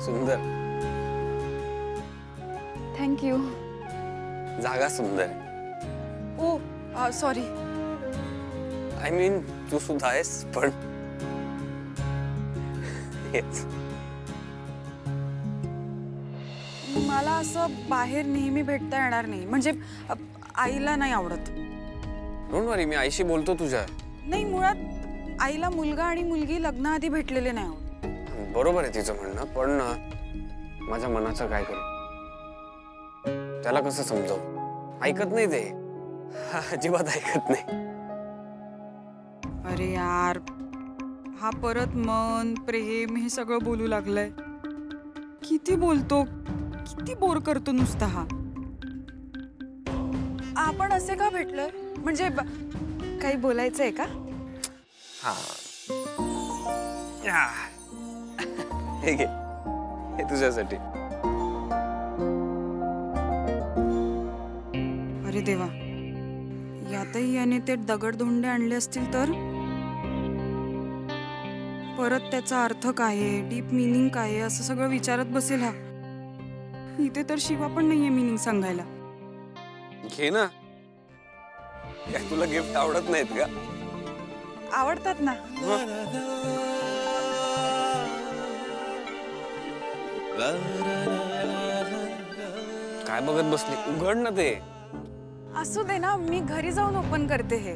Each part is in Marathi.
सुंदर. थँक्यू. जागा सुंदर. ओ सॉरी. आय मीन तू सुद्धा आहेस पण मला असं बाहेर नेहमी भेटता येणार नाही. म्हणजे आईला नाही आवडत. डोंट वरी, मी आईशी बोलतो तुझ्या. नाही, मुळात आईला मुलगा आणि मुलगी लग्नाआधी भेटलेले नाही आवडत. बरोबर आहे तिचं म्हणणं, पण माझ्या मनाचं काय करू? त्याला कसं समजावू? ऐकत नाही ते. अजिबात ऐकत नाही. अरे यार, हा परत मन प्रेम हे सगळं बोलू लागलंय. किती बोलतो, किती बोर करतो नुसता हा. आपण असे का भेटलोय? म्हणजे काही बोलायचंय का? हा, हे घे, हे तुझ्यासाठी. अरे देवा, यातही याने ते दगडधोंडे आणले असतील तर? परत त्याचा अर्थ काय आहे, डीप मिनिंग काय आहे, असं सगळं विचारत बसेल हा. इथे तर शिवा पण नाहीये मिनिंग सांगायला. घे ना. काय तुला गिफ्ट आवडत नाहीत का? आवडतात ना. काय बघत बसली? उघड ना ते. असू दे ना, मी घरी जाऊन ओपन करते. हे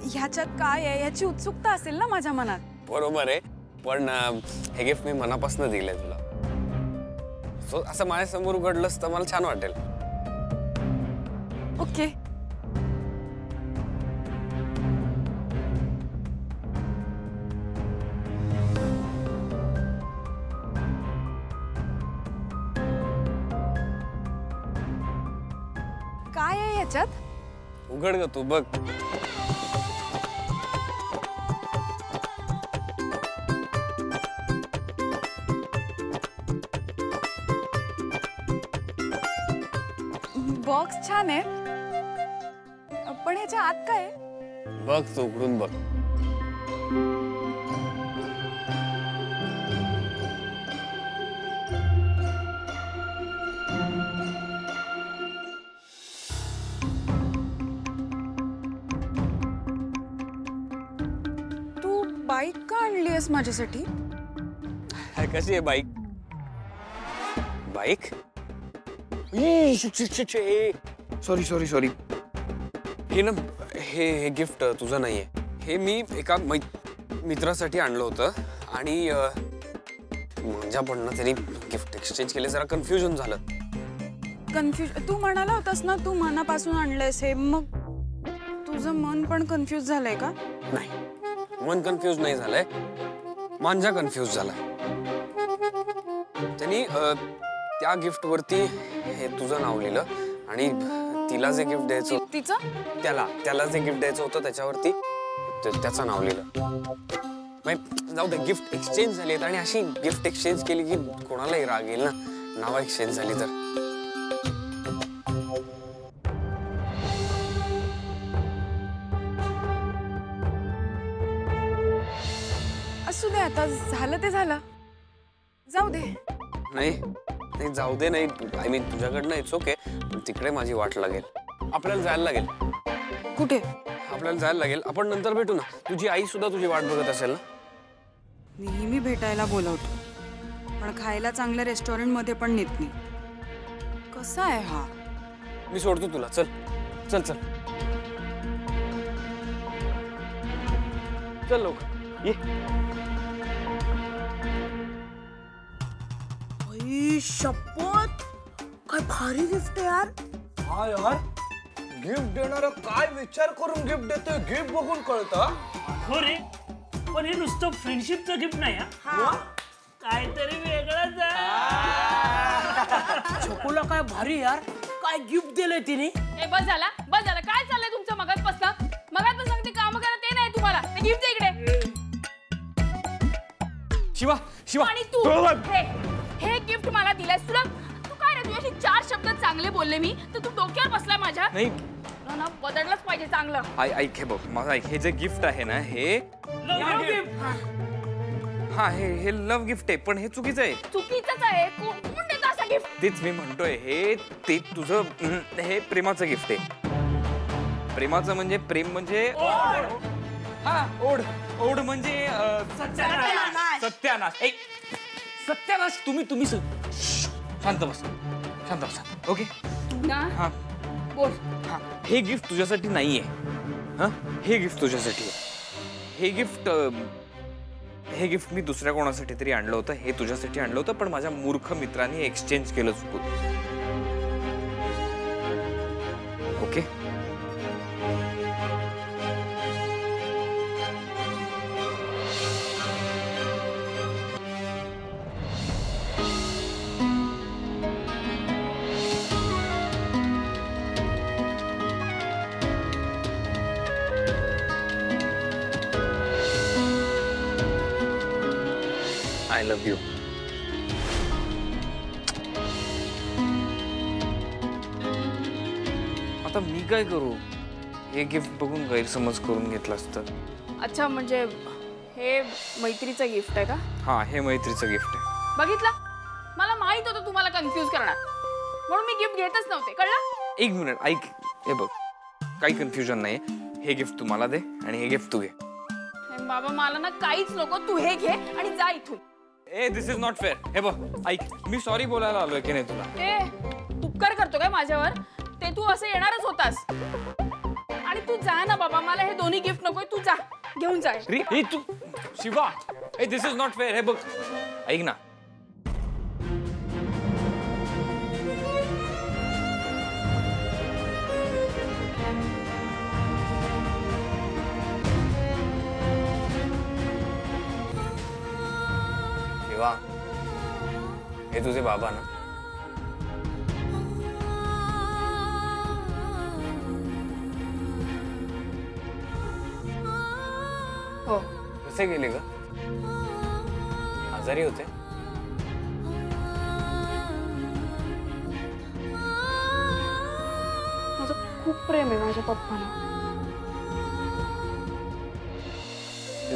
ह्याच्यात काय आहे याची उत्सुकता असेल ना माझ्या मनात. बरोबर आहे, पण हे गिफ्ट मी मनापासून दिलंय तुला. सो असं माझ्यासमोर उघडलंस तर मला छान वाटेल. ओके. काय आहे याच्यात? उघड ग तू, बघ. बॉक्स छान आहे, पण ह्याच्या आत काय आहे? बघ तू, उघडून बघ. तू बाईक का आणली आहेस माझ्यासाठी? कशी आहे बाईक? बाईक? सॉरी. हे ना, हे गिफ्ट तुझं नाहीये. हे मी एका मित्रासाठी आणलं होतं आणि माझ्याकडनं त्यांनी गिफ्ट एक्सचेंज केले. जरा कन्फ्युजन झालं. तू म्हणाला होतास ना तू मनापासून आणलंयस हे, मग तुझं मन पण कन्फ्यूज झालंय का? नाही, मन कन्फ्यूज नाही झालंय, मांजा कन्फ्यूज झालाय. त्यांनी त्या गिफ्ट वरती हे तुझं नाव लिहिलं आणि तिला जे गिफ्ट द्यायचं त्याला जे गिफ्ट द्यायचं होतं त्याच्यावरती त्याचं नाव लिहिलं. जाऊ दे, गिफ्ट एक्सचेंज झाली आणि अशी गिफ्ट एक्सचेंज केली की कोणालाही राग येईल ना, नाव एक्सचेंज झाली तर. असू दे, आता झालं ते झालं. जाऊ दे. नाही जाऊ दे. नाही, आय मीन तुझ्याकडनं इट्स ओके, पण तिकडे माझी वाट लागेल. आपल्याला जायला लागेल. कुठे? आपल्याला जायला लागेल. आपण नंतर भेटू ना. तुझी आई सुद्धा तुझी वाट बघत असेल ना. नेहमी भेटायला बोलवतो, पण खायला चांगल्या रेस्टॉरंट मध्ये पण नेत नाही. कसा आहे हा? मी सोडतो तुला. चल चल चल चल लवकर ये. शपथ, काय भारी गिफ्ट आहे यार. हा यार, गिफ्ट देणारा काय विचार करून गिफ्ट देतोय गिफ्ट बघून कळतं. हो रे, पण हे नुसतं फ्रेंडशिपचं गिफ्ट नाही हा, काहीतरी वेगळंच आहे. छकुला काय भारी यार, काय गिफ्ट दिलंय तिने. बस झाला. काय चाललंय तुमचं? मगात पण सांगते काम करा, ते नाही तुम्हाला. ते गिफ्ट इकडे. शिवा आणि तू हे गिफ्ट मला दिलंयस. तुला तू काय रे, तुझ्याशी 4 शब्द चांगले बोलले मी तर तू डोक्यावर बसलाय माझ्या. नाही ना, बदललंच पाहिजे चांगलं. ऐक हे बघ, माझं ऐक. हे जे गिफ्ट आहे ना, हे हा हे लव्ह गिफ्ट आहे, पण हे चुकीचं आहे. चुकीचंच आहे. कोण देतं असं गिफ्ट? तेच मी म्हणतोय, ते तुझं हे प्रेमाचं गिफ्ट आहे. प्रेमाचं म्हणजे प्रेम म्हणजे हा ओढ म्हणजे सत्यानाश. सत्यानाश. तुम्ही शांत बसा. ओके ना हा बोल. हा हे गिफ्ट तुझ्यासाठी नाहीये. हा हे गिफ्ट तुझ्यासाठी आहे. हे गिफ्ट मी दुसऱ्या कोणासाठी तरी आणलं होतं. हे तुझ्यासाठी आणलं होतं, पण माझ्या मूर्ख मित्रांनी एक्सचेंज केलं चुकून. Okay I love you. आता मी काय करू? हे गिफ्ट बघून गैरसमज करून घेतला असतं. अच्छा, म्हणजे हे मैत्रीचं गिफ्ट आहे का? हा हे मैत्रीचं गिफ्ट आहे. बघितलं, मला माहित होतं तुम्हाला कन्फ्यूज करणार, म्हणून मी गिफ्ट घेतच नव्हते. कळलं? एक मिनिट ऐक. हे बघ, काही कन्फ्युजन नाही. हे गिफ्ट तू मला दे आणि हे गिफ्ट तू घे. बाबा मला ना काहीच नको. तू हे घे आणि जा इथून. दिस इज नॉट फेअर. हे बघ ऐक, मी सॉरी बोलायला आलोय की नाही तुला. उपकार करतो काय माझ्यावर? ते तू असं येणारच होतास. आणि तू जा ना बाबा, मला हे दोन्ही गिफ्ट नकोय. तू जा, घेऊन जा. तू शिवा, दिस इज नॉट फेअर. हे बघ ऐक ना. शिवा, हे तुझे बाबा ना? हो. कसे गेले ग? आजारी होते? माझं खूप प्रेम आहे माझ्या पप्पांना.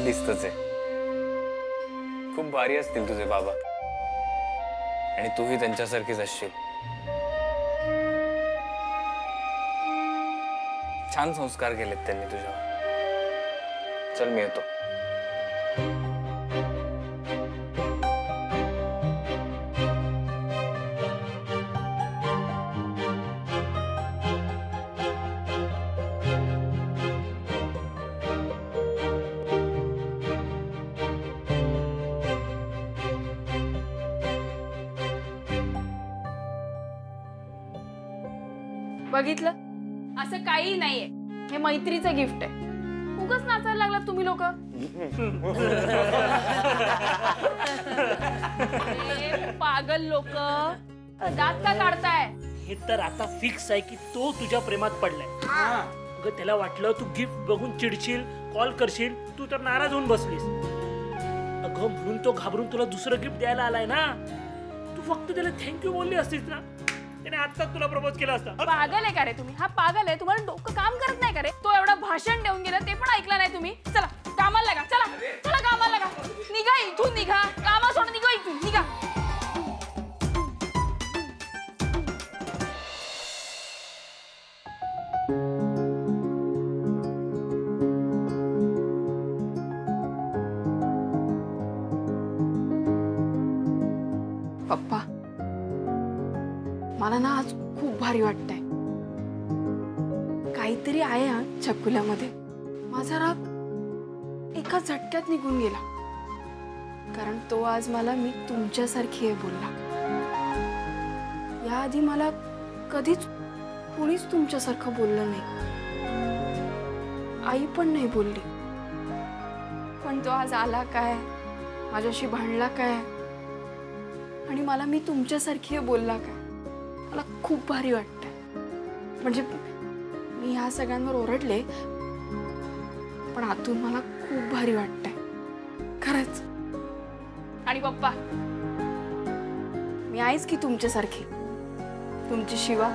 दिसतच आहे. खूप भारी असतील तुझे बाबा, आणि तूही त्यांच्यासारखीच असशील. छान संस्कार केलेत त्यांनी तुझ्यावर. चल मी येतो. बघितलं, असं काही नाहीये. हे मैत्रीचं गिफ्ट आहे. उगाच नाचायला लागलात तुम्ही लोक. पागल लोक, दात का काढताय? हे तर आता फिक्स आहे की तो तुझ्या प्रेमात पडलाय. अगं त्याला वाटलं तू गिफ्ट बघून चिडशील, कॉल करशील, तू तर नाराज होऊन बसलीस. अगं म्हणून तो घाबरून तुला दुसरं गिफ्ट द्यायला आलाय ना. तू फक्त त्याला थँक्यू बोलली असतीस ना, त्याने आत्ताच तुला प्रपोज केला असता. पागल आहे का रे तुम्ही? हा पागल आहे. तुम्हाला डोकं काम करत नाही का रे? तो एवढा भाषण देऊन गेला, ते पण ऐकलं नाही तुम्ही. चला कामाला लागा. चला कामाला लागा. निघा इथून, निघा. कामा सोड, निघा इथून, निघा. पप्पा, मला ना आज खूप भारी वाटतंय. काहीतरी आहे हा छकुल्यामध्ये. माझा राग एका झटक्यात निघून गेला, कारण तो आज मला मी तुमच्यासारखी आहे बोलला. याआधी मला कधीच कुणीच तुमच्यासारखं बोललं नाही. आई पण नाही बोलली. पण तो आज आला काय, माझ्याशी भांडला काय, आणि मला मी तुमच्यासारखी आहे बोलला काय. मला खूप भारी वाटतंय. म्हणजे मी ह्या सगळ्यांवर ओरडले, पण आतून मला खूप भारी वाटतंय खरंच. आणि पप्पा, मी आहेच की तुमच्यासारखी, तुमची शिवा.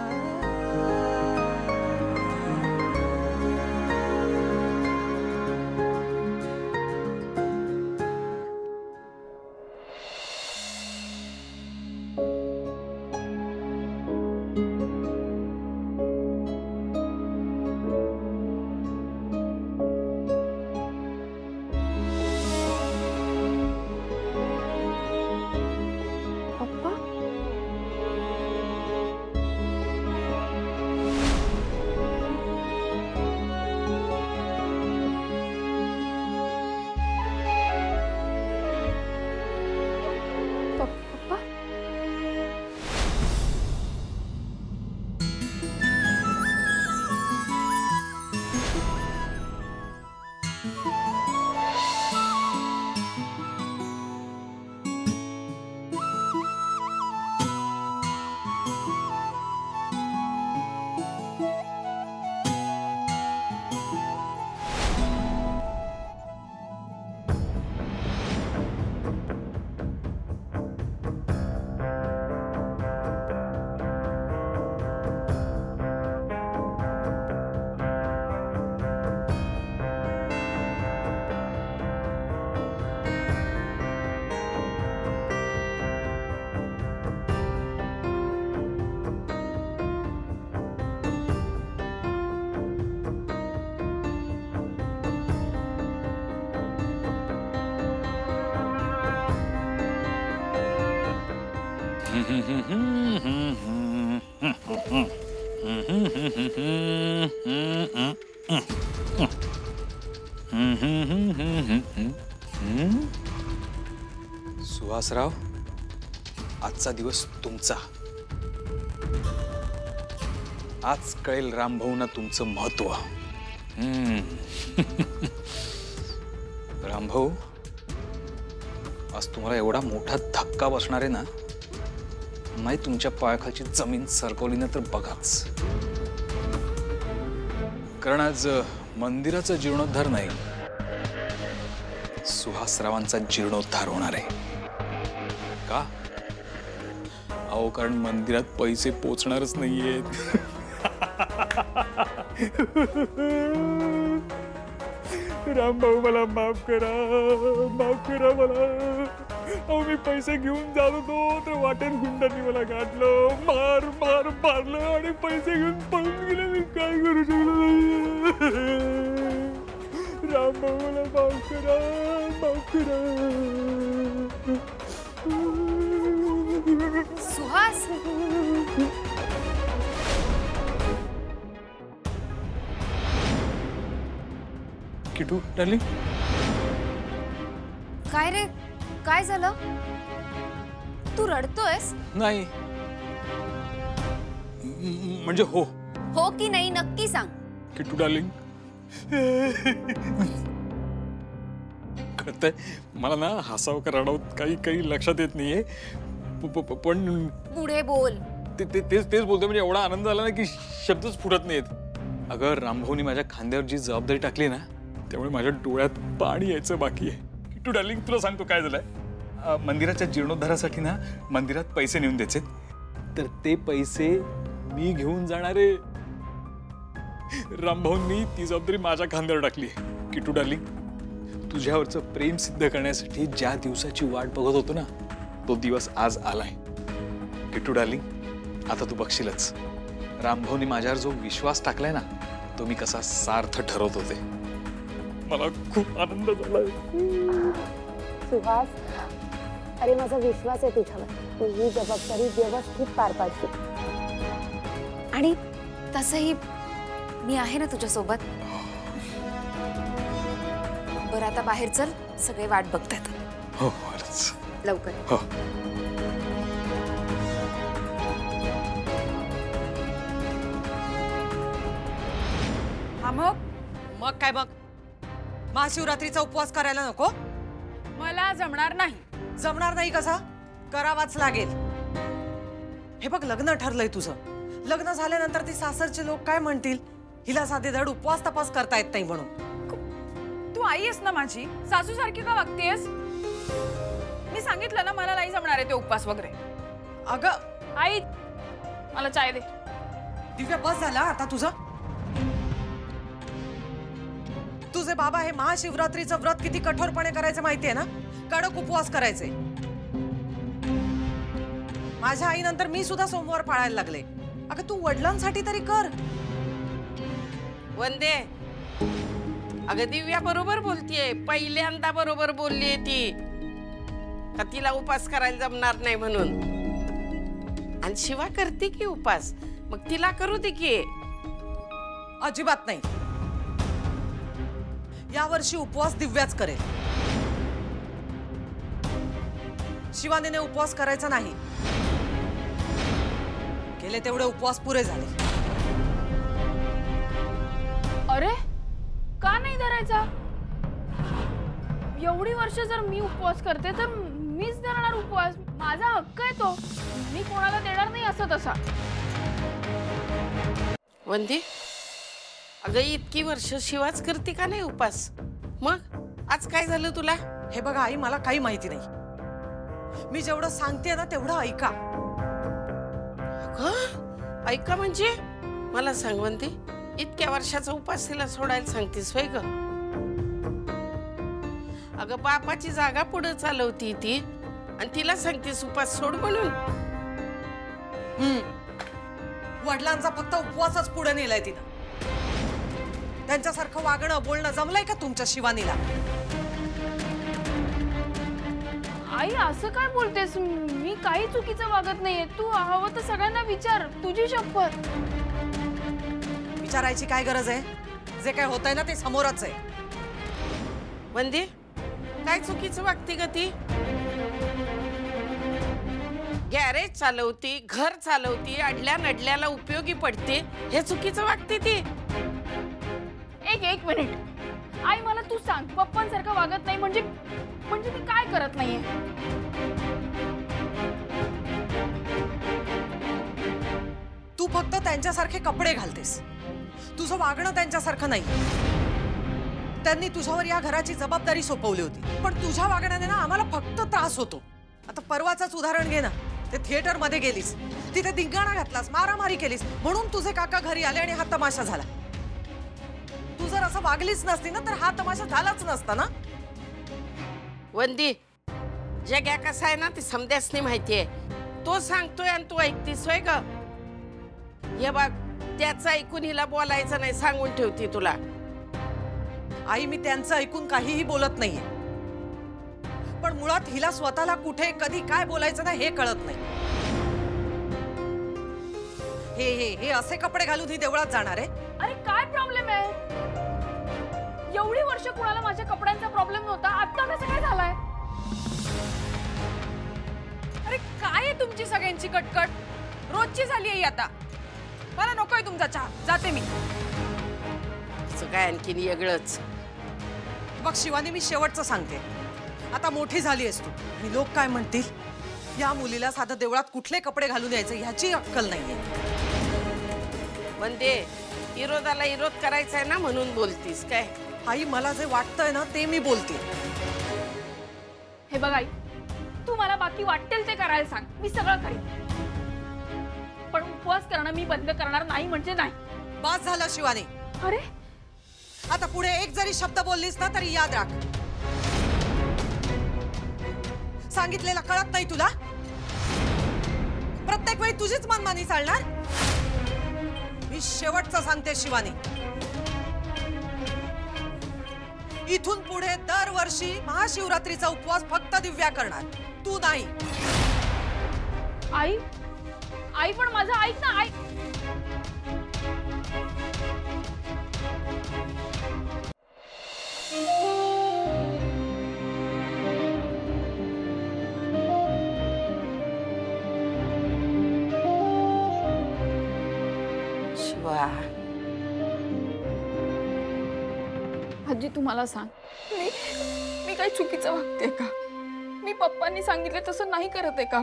सुहासराव, आजचा दिवस तुमचा. आज कळेल रामभाऊंना तुमचं महत्व. रामभाऊ, आज तुम्हाला एवढा मोठा धक्का बसणार आहे ना, नाही तुमच्या पायाखालची जमीन सरकवली ना तर बघाच. कारण आज मंदिराचा जीर्णोद्धार नाही, सुहासरावांचा जीर्णोद्धार होणार आहे. का? अहो, कारण मंदिरात पैसे पोचणारच नाहीयेत. रामभाऊ, मला माफ करा मला. अहो, मी पैसे घेऊन जात होतो तर वाटेत गुंडांनी मला गाठलं, मारलं आणि पैसे घेऊन पळून गेले. मी काय करू शकलो नाही. रामभाऊ, मला माफ करा. सुहास, किटू डार्लिंग, काय रे, काय झालं? तू रडतोयस? नाही म्हणजे हो. हो की नाही नक्की सांग. किटू डार्लिंग, कळतंय मला ना, हसावं का रडावं काही लक्षात येत नाहीये. पण पुढे बोल. तेच बोलतोय. म्हणजे एवढा आनंद झाला ना की शब्दच फुटत नाहीत. अगं, रामभाऊनी माझ्या खांद्यावर जी जबाबदारी टाकली ना, त्यामुळे माझ्या डोळ्यात पाणी यायचं बाकी आहे. किटू डार्लिंग, तुला सांगतो काय झालंय. मंदिराच्या जीर्णोद्धारासाठी ना मंदिरात पैसे नेऊन द्यायचे, तर ते पैसे मी घेऊन जाणारे. रामभाऊंनी ती जबाबदारी माझ्या खांद्यावर टाकली. किटू डार्लिंग, तुझ्यावरचं प्रेम सिद्ध करण्यासाठी ज्या दिवसाची वाट बघत होतो ना, तो दिवस आज आलाय. किटू डार्लिंग, आता तू बघशीलच, रामभाऊनी माझ्यावर जो विश्वास टाकलाय ना, तो मी कसा सार्थ ठरवत होते. मला खूप आनंद झालाय. सुहास, अरे माझा विश्वास आहे तुझ्यावर. तू ही जबाबदारी व्यवस्थित पार पाडशील. आणि तसंही मी आहे ना तुझ्यासोबत. बरं, आता बाहेर चल, सगळे वाट बघतात. हो, लवकर. हो. हा, मग काय बघ, महाशिवरात्रीचा उपवास करायला नको? मला जमणार नाही. जमणार नाही कसा? करावाच लागेल. हे बघ, लग्न ठरलंय तुझं. लग्न झाल्यानंतर ती सासरचे लोक काय म्हणतील? हिला साधे धड उपवास तपास करता येत नाही म्हणून. तू आई आहेस ना माझी, सासू सारखी का वागतेस? मी सांगितलं ना मला नाही जमणार आहे ते उपवास वगैरे. अगं आई, मला चाय दे. दिव्या, बस झाला आता तुझं. तुझे बाबा हे महाशिवरात्रीचं व्रत किती कठोरपणे करायचं माहितीये ना? कडक उपवास करायचे. माझ्या आईनंतर मी सुद्धा सोमवार पाळायला लागले. अगं, तू वडिलांसाठी तरी कर. वंदे, अगं दिव्या बरोबर बोलतीये. पहिल्यांदा बरोबर बोललीये ती, का तिला उपास करायला जमणार नाही म्हणून. आणि शिवा करते की उपास, मग तिला करू दे की. अजिबात नाही. यावर्षी उपवास दिव्याच करेल. शिवानीने उपवास करायचा नाही. गेले तेवढे उपवास पुरे झाले. अरे, का नाही धरायचा? एवढी वर्ष जर मी उपवास करते तर मीच धरणार उपवास. माझा हक्क आहे तो. मी कोणाला देणार नाही असं तसा. वंदे, अगं इतकी वर्ष शिवाच करते का नाही उपास? मग आज काय झालं तुला? हे बघा आई, मला काही माहिती नाही. मी जेवढं सांगते ना तेवढं ऐका. ऐका म्हणजे? मला सांग वंदे, इतक्या वर्षाचा उपास तिला सोडायला सांगतेस होय ग? अगं बापाची जागा पुढे चालवती ती आणि तिला सांगतेस उपास सोड म्हणून. वडिलांचा फक्त उपवासच पुढे नेलाय तिनं. त्यांच्यासारखं वागणं बोलणं जमलंय का तुमच्या शिवानीला? आई असं काय बोलतेस? मी काही चुकीचं वागत नाहीये. तू हवं तर सगळ्यांना विचार, तुझी शपथ. विचारायची काय गरज आहे? जे काय होतंय ना ते समोरच आहे. वंदे, काय चुकीचं वागते ग ती? गॅरेज चालवती, घर चालवती, अडल्या नडल्याला उपयोगी पडते, हे चुकीचं वागते ती. एक मिनिट आई, मला तू सांग, पप्पांसारखं वागत नाही म्हणजे ती काय करत नाहीये? तू फक्त त्यांच्यासारखे कपडे घालतेस. तुझं वागणं त्यांच्यासारखं नाही. त्यांनी तुझ्यावर या घराची जबाबदारी सोपवली होती, पण तुझ्या वागण्याने ना आम्हाला फक्त त्रास होतो. आता परवाचाच उदाहरण घे ना. ते थिएटर मध्ये गेलीस, तिथे धिंगाणा घातलास, मारामारी केलीस, म्हणून तुझे काका घरी आले आणि हा तमाशा झाला. तू जर असं वागलीच नसती ना तर हा तमाशा झालाच नसता ना. वंदी, जग्या कसा आहे ना ते समद्यासनी माहितीये. तो सांगतोय आणि तू ऐकतीस होय ग? हे बघ, त्याचं ऐकून हिला बोलायचं नाही, सांगून ठेवती तुला. आई, मी त्यांचं ऐकून काहीही बोलत नाहीये, पण मुळात हिला स्वतःला कुठे कधी काय बोलायचं ना हे कळत नाही. हे हे हे असे कपडे घालून ही देवळात जाणार आहे? अरे काय प्रॉब्लेम आहे? एवढी वर्ष कुणाला माझ्या कपड्यांचा प्रॉब्लेम नव्हता, आता कसं काय झालाय? अरे काय आहे तुमची सगळ्यांची कटकट? रोजची झाली आहे आता. मला नकोय तुमचा चहा, जाते मी. काय आणखीन वेगळंच. बघ शिवानी, मी शेवटचं सांगते. आता मोठी झाली आहेस तू आणि लोक काय म्हणतील? या मुलीला साधं देवळात कुठले कपडे घालून यायचे ह्याची अक्कल नाहीये. वंदे, विरोधाला विरोध करायचा आहे ना म्हणून बोलतीस काय? आई, मला जे वाटतंय ना ते मी बोलते. हे बघ आई, तू मला बाकी वाटेल ते करायला सांग, मी सगळं करेन, पण उपवास करणं मी बंद करणार नाही म्हणजे नाही. बास झालं शिवानी. अरे आता पुढे एक जरी शब्द बोललीस ना तरी याद राख, सांगितलेलं कळत नाही तुला? प्रत्येक वेळी तुझीच मनमानी चालणार? मी शेवटचं सांगते शिवानी, इथून पुढे दरवर्षी महाशिवरात्रीचा उपवास फक्त दिव्या करणार, तू नाही. आई, आई पण माझं ऐक ना. आई, शिवा, आजी तू मला सांग, मी काही चुकीचं वागते का? मी पप्पांनी सांगितले तसं नाही करत आहे का?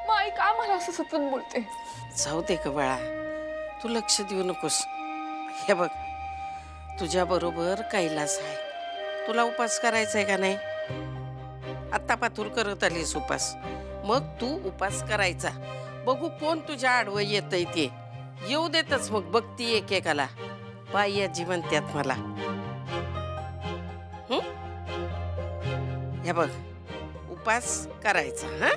मग आई का मला असं सतत बोलते? जाऊ दे का बाळा, तू लक्ष देऊ नकोस. हे बघ, तुझ्या बरोबर कैलास आहे. तुला उपास करायचा आहे का नाही? आत्ता पातूर करत आलीस उपास, मग तू उपास करायचा. बघू कोण तुझ्या आडवं येतंय ते. येऊ देतच मग बघती एकेकाला. बाई आजी म्हणत्यात मला. हे बघ, उपास करायचा. हा,